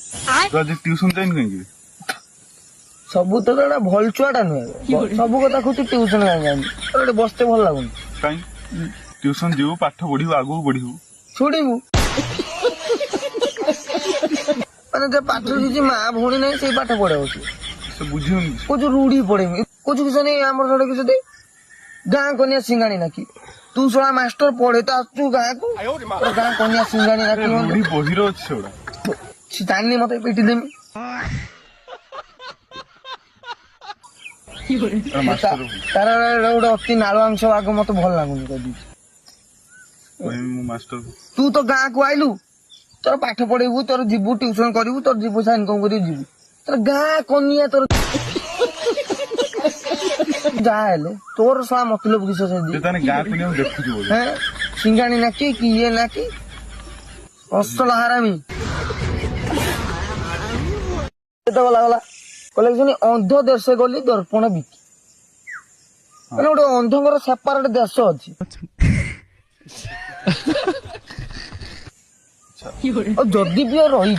तो आज ट्यूशन जाइन कहीं सबू तो गोटे भल छुआटा नुहे सब कथा खुद ट्यूशन गोटे बसते भल लगुन कहीं ट्यूशन जीव पाठ पढ़ू आगू बढ़ू छोड़ू माने पाठ किसी माँ भौणी ना से पाठ पढ़े से बुझे कुछ रूढ़ी पड़े कुछ किसी नहीं आम साढ़े किसी गाँ कन्या सिंगाणी ना कि तू शोला मास्टर पढ़े तो आसू गाँ को गाँ कन्या सिंगाणी ना कि बहिर अच्छे जानी मत पिटी देमी तार गोटे अति नालुआंश आग मत भल लगुनि मास्टर तू तो गाँ को आइलु तोर पाठ पढ़ेबू तोर जीवु ट्यूशन करू तोर जीव पैसा इनकम कर जीवु तोर गाँ कनिया तोर जहाँ तोर सा मतलब किस गाँ को देखु सिंगाणी नाकी कि ये नाकी असल हारामी गला गला कहले अंध देश गली दर्पण बिकी मैंने गोटे अंधर सेपारेट देश अच्छी जदि भी रही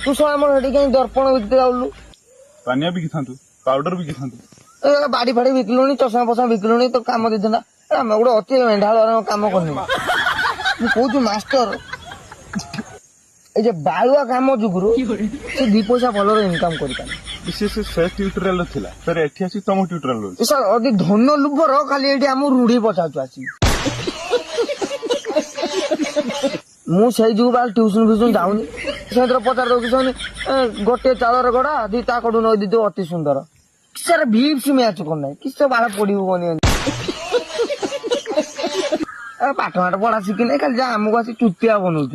तू सब आम कहीं दर्पण बिकते जाऊलु पानिया बिकी था पाउडर बिकी था बाड़ी फाड़ी बिकलुनी चषमा फसमा बिकलुनी तो काम देता आम गोटे अति मेढाल काम करनी कौच मास्टर ये बालुआ काम जुगुरु से दी पैसा भल इनकम कर से ट्यूटोरियल थिला सर एठी आसी तम ट्यूटोरियल सर अति धन लुभर खाली एठी हम रूढ़ी पचाचु आसी मु सेई जुगु बाल ट्यूशन फ्यूशन जाउनी सेंटर पचार दो गोटे चालर गड़ा दी ता कड़ू नई दी अति सुंदर सर भीप्स मैच करना किस बाल पड़ू कौन पाठ पाठ पढ़ा शिखी ना खाली आमको आसी चुतिया बनाऊ